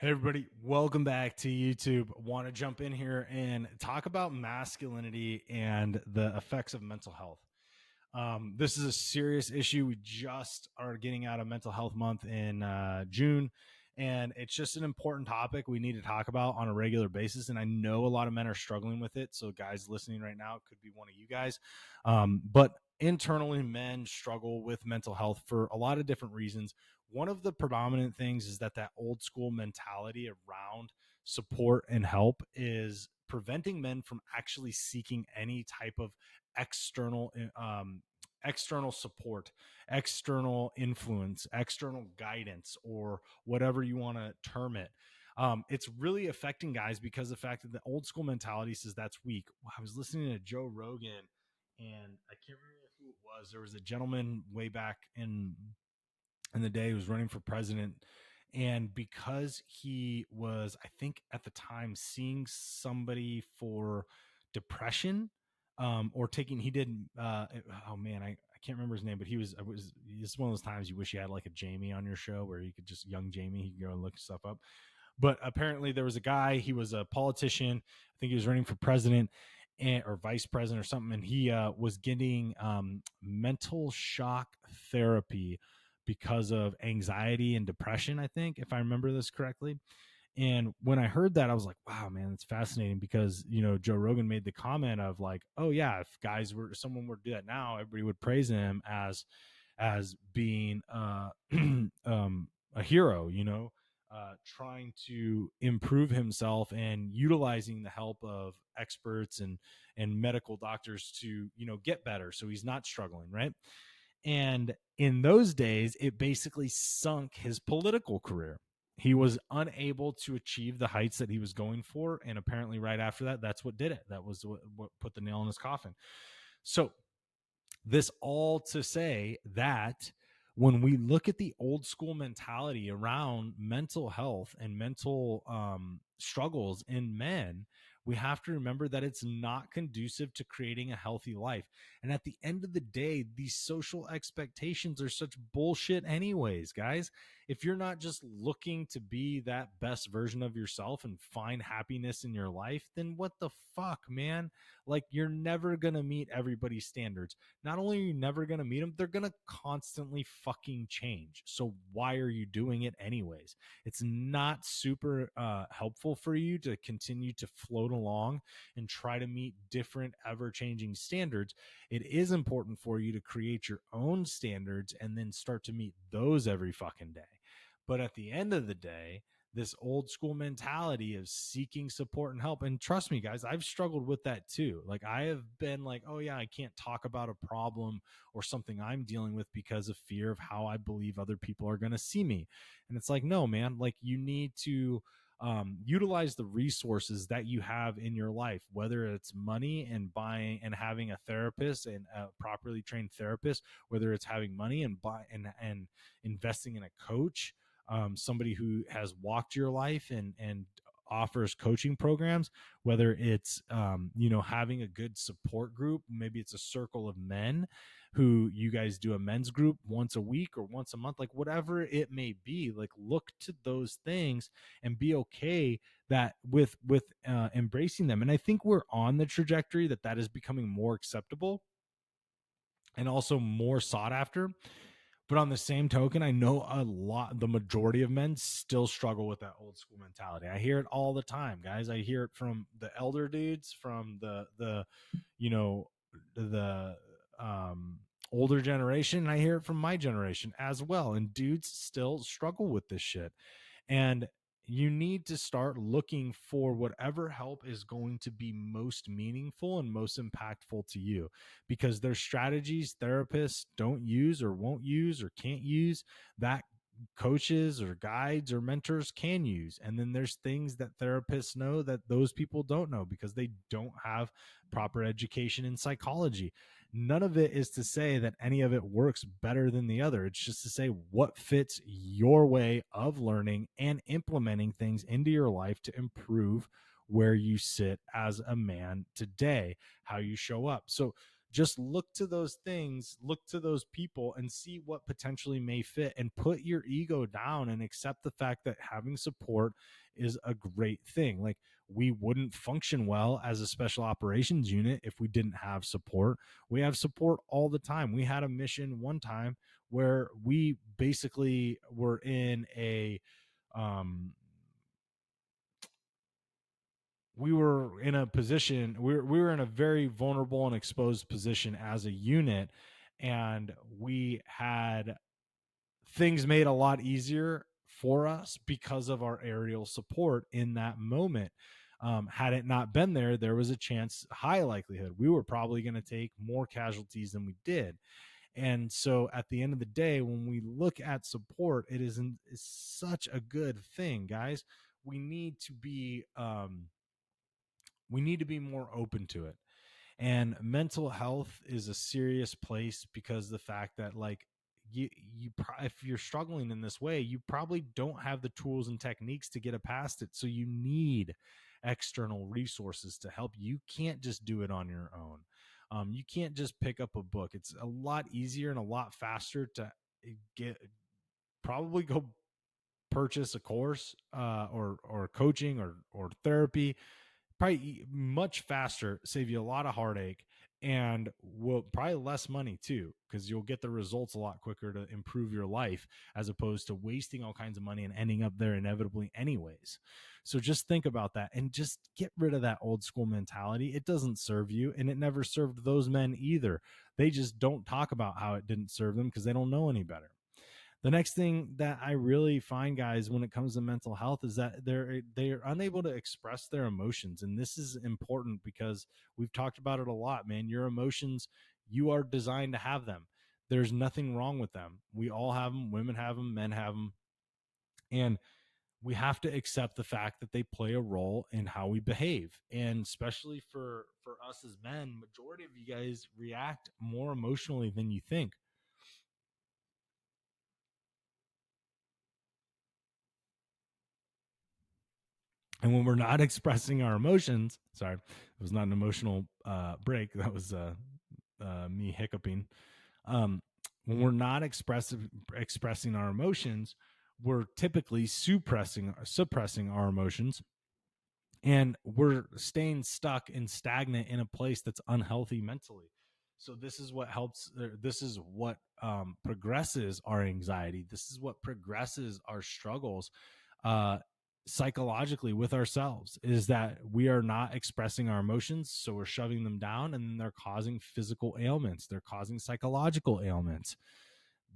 Hey, everybody, welcome back to YouTube. Want to jump in here and talk about masculinity and the effects of mental health. This is a serious issue. We just are getting out of Mental Health Month in June, and it's just an important topic we need to talk about on a regular basis. And I know a lot of men are struggling with it. So, guys listening right now, it could be one of you guys. But internally, men struggle with mental health for a lot of different reasons. One of the predominant things is that old school mentality around support and help is preventing men from actually seeking any type of external external support, external influence, external guidance, or whatever you want to term it. It's really affecting guys because the fact that the old school mentality says that's weak. I was listening to Joe Rogan, and I can't remember who it was. There was a gentleman way back in the day who was running for president, and because he was, I think at the time, seeing somebody for depression, or taking, he did, oh man, I can't remember his name, but it's one of those times you wish you had like a Jamie on your show where you could just, young Jamie, he could go and look stuff up. But apparently there was a guy, he was a politician, I think he was running for president, or vice president or something, and he was getting mental shock therapy because of anxiety and depression, I think, if I remember this correctly. And when I heard that, I was like, wow, man, that's fascinating, because, Joe Rogan made the comment of like, oh yeah, if someone were to do that now, everybody would praise him as being a hero, trying to improve himself and utilizing the help of experts and medical doctors to, get better. So he's not struggling, right? And in those days, it basically sunk his political career. He was unable to achieve the heights that he was going for. And apparently, right after that, that's what did it. That was what put the nail in his coffin. So, this all to say that when we look at the old school mentality around mental health and mental struggles in men, we have to remember that it's not conducive to creating a healthy life. And at the end of the day, these social expectations are such bullshit, anyways, guys. If you're not just looking to be that best version of yourself and find happiness in your life, then what the fuck, man? Like, you're never going to meet everybody's standards. Not only are you never going to meet them, they're going to constantly fucking change. So why are you doing it anyways? It's not super helpful for you to continue to float along and try to meet different ever changing standards. It is important for you to create your own standards and then start to meet those every fucking day. But at the end of the day, this old school mentality of seeking support and help. And trust me, guys, I've struggled with that too. Like, I have been like, oh yeah, I can't talk about a problem or something I'm dealing with because of fear of how I believe other people are going to see me. And it's like, no, man, like, you need to utilize the resources that you have in your life, whether it's money and buying and having a therapist and a properly trained therapist, whether it's having money and and investing in a coach, somebody who has walked your life and offers coaching programs, whether it's having a good support group, maybe it's a circle of men who you guys do a men's group once a week or once a month, like whatever it may be. Like, look to those things and be okay that with embracing them. And I think we're on the trajectory that is becoming more acceptable and also more sought after. But on the same token, I know the majority of men still struggle with that old school mentality. I hear it all the time, guys. I hear it from the elder dudes, from you know, the older generation. And I hear it from my generation as well. And dudes still struggle with this shit. And you need to start looking for whatever help is going to be most meaningful and most impactful to you, because there's strategies therapists don't use or won't use or can't use that coaches or guides or mentors can use. And then there's things that therapists know that those people don't know because they don't have proper education in psychology. None of it is to say that any of it works better than the other. It's just to say what fits your way of learning and implementing things into your life to improve where you sit as a man today, how you show up. So just look to those things, look to those people, and see what potentially may fit, and put your ego down and accept the fact that having support is a great thing. Like, we wouldn't function well as a special operations unit if we didn't have support. We have support all the time. We had a mission one time where we basically were in a um we were in a position, we were in a very vulnerable and exposed position as a unit, and we had things made a lot easier for us because of our aerial support in that moment. Had it not been there, there was a chance, high likelihood, we were probably going to take more casualties than we did. And so at the end of the day, when we look at support, it's such a good thing, guys. We need to be more open to it. And mental health is a serious place because the fact that, like, if you're struggling in this way, you probably don't have the tools and techniques to get it past it. So you need external resources to help. You can't just do it on your own. You can't just pick up a book. It's a lot easier and a lot faster to get probably go purchase a course, or coaching, or therapy. Probably much faster, save you a lot of heartache, and will probably less money too, because you'll get the results a lot quicker to improve your life, as opposed to wasting all kinds of money and ending up there inevitably anyways. So just think about that and just get rid of that old school mentality. It doesn't serve you, and it never served those men either. They just don't talk about how it didn't serve them because they don't know any better. The next thing that I really find, guys, when it comes to mental health, is that they're unable to express their emotions. And this is important because we've talked about it a lot, man. Your emotions, you are designed to have them. There's nothing wrong with them. We all have them. Women have them, men have them. And we have to accept the fact that they play a role in how we behave. And especially for us as men, majority of you guys react more emotionally than you think. And when we're not expressing our emotions, sorry, it was not an emotional break. That was me hiccuping. When we're not expressing our emotions, we're typically suppressing our emotions, and we're staying stuck and stagnant in a place that's unhealthy mentally. So this is what helps. This is what progresses our anxiety. This is what progresses our struggles uh, psychologically with ourselves, is that we are not expressing our emotions. So we're shoving them down, and they're causing physical ailments. They're causing psychological ailments.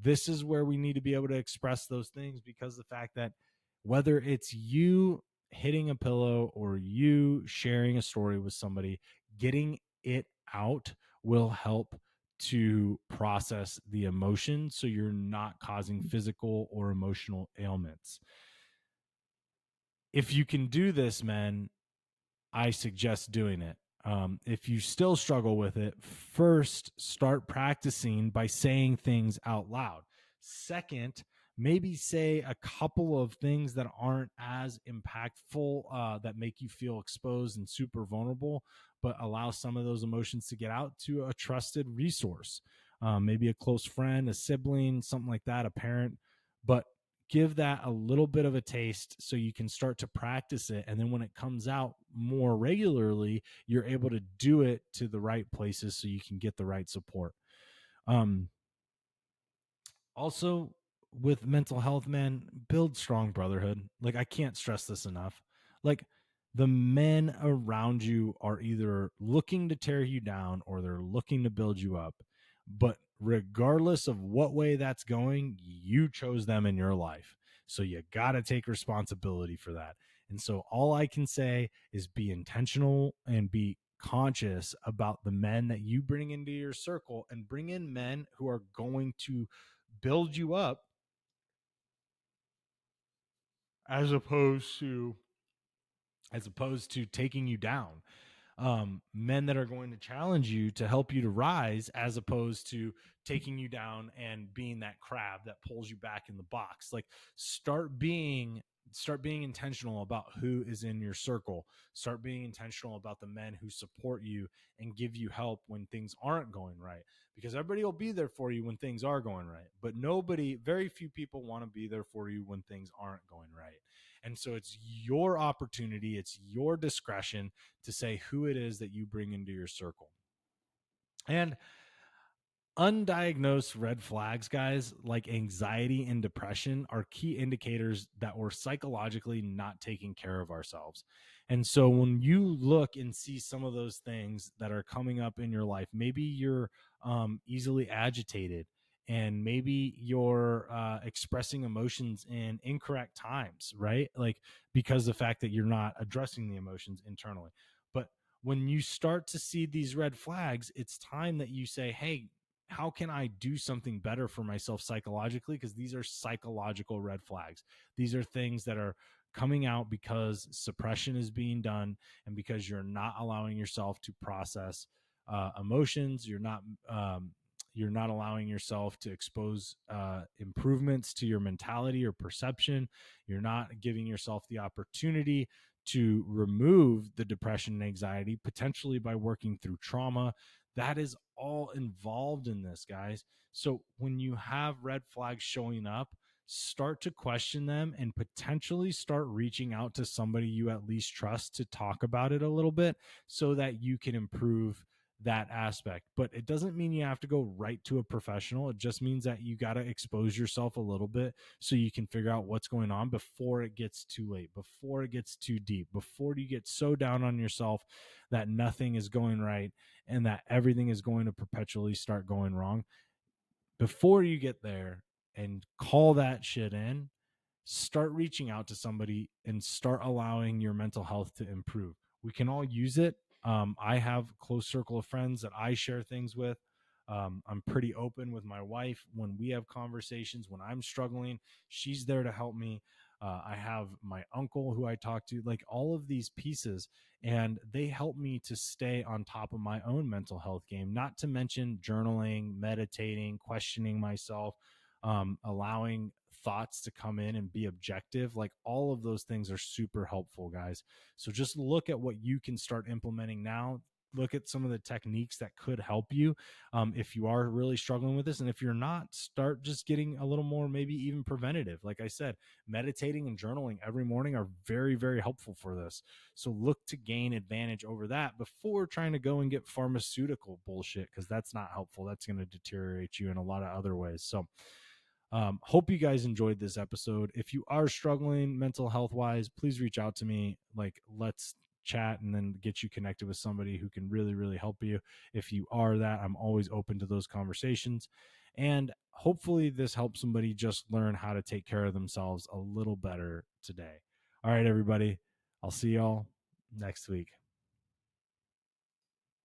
This is where we need to be able to express those things, because the fact that whether it's you hitting a pillow or you sharing a story with somebody, getting it out will help to process the emotion, so you're not causing physical or emotional ailments. If you can do this, men, I suggest doing it. If you still struggle with it, first start practicing by saying things out loud. Second, maybe say a couple of things that aren't as impactful, that make you feel exposed and super vulnerable, but allow some of those emotions to get out to a trusted resource, maybe a close friend, a sibling, something like that, a parent. But give that a little bit of a taste so you can start to practice it. And then when it comes out more regularly, you're able to do it to the right places so you can get the right support. Um, Also, with mental health, man, build strong brotherhood. Like, I can't stress this enough. Like, the men around you are either looking to tear you down or they're looking to build you up. But regardless of what way that's going, you chose them in your life. So you got to take responsibility for that. And so all I can say is be intentional and be conscious about the men that you bring into your circle, and bring in men who are going to build you up, as opposed to taking you down. Men that are going to challenge you to help you to rise, as opposed to taking you down and being that crab that pulls you back in the box. Like, start being start being intentional about who is in your circle. Start being intentional about the men who support you and give you help when things aren't going right, because everybody will be there for you when things are going right, but very few people want to be there for you when things aren't going right. And so it's your opportunity, it's your discretion to say who it is that you bring into your circle. And undiagnosed red flags, guys, like anxiety and depression, are key indicators that we're psychologically not taking care of ourselves. And so when you look and see some of those things that are coming up in your life, maybe you're easily agitated, and maybe you're expressing emotions in incorrect times, right? Like, because the fact that you're not addressing the emotions internally. But when you start to see these red flags, it's time that you say, hey, how can I do something better for myself psychologically? Because these are psychological red flags. These are things that are coming out because suppression is being done, and because you're not allowing yourself to process emotions. You're not allowing yourself to expose improvements to your mentality or perception. You're not giving yourself the opportunity to remove the depression and anxiety, potentially by working through trauma. That is all involved in this, guys. So when you have red flags showing up, start to question them and potentially start reaching out to somebody you at least trust to talk about it a little bit, so that you can improve that aspect. But it doesn't mean you have to go right to a professional. It just means that you got to expose yourself a little bit so you can figure out what's going on before it gets too late, before it gets too deep, before you get so down on yourself that nothing is going right and that everything is going to perpetually start going wrong. Before you get there and call that shit in, start reaching out to somebody and start allowing your mental health to improve. We can all use it. I have a close circle of friends that I share things with. I'm pretty open with my wife when we have conversations. When I'm struggling, she's there to help me. I have my uncle who I talk to, like all of these pieces, and they help me to stay on top of my own mental health game. Not to mention journaling, meditating, questioning myself, allowing thoughts to come in and be objective. Like all of those things are super helpful, guys. So just look at what you can start implementing now. Look at some of the techniques that could help you if you are really struggling with this. And if you're not, start just getting a little more, maybe even preventative. Like I said, meditating and journaling every morning are very, very helpful for this. So look to gain advantage over that before trying to go and get pharmaceutical bullshit, because that's not helpful. That's going to deteriorate you in a lot of other ways. So hope you guys enjoyed this episode. If you are struggling mental health wise, please reach out to me. Like, let's chat and then get you connected with somebody who can really, really help you. If you are that, I'm always open to those conversations. And hopefully this helps somebody just learn how to take care of themselves a little better today. All right, everybody. I'll see y'all next week.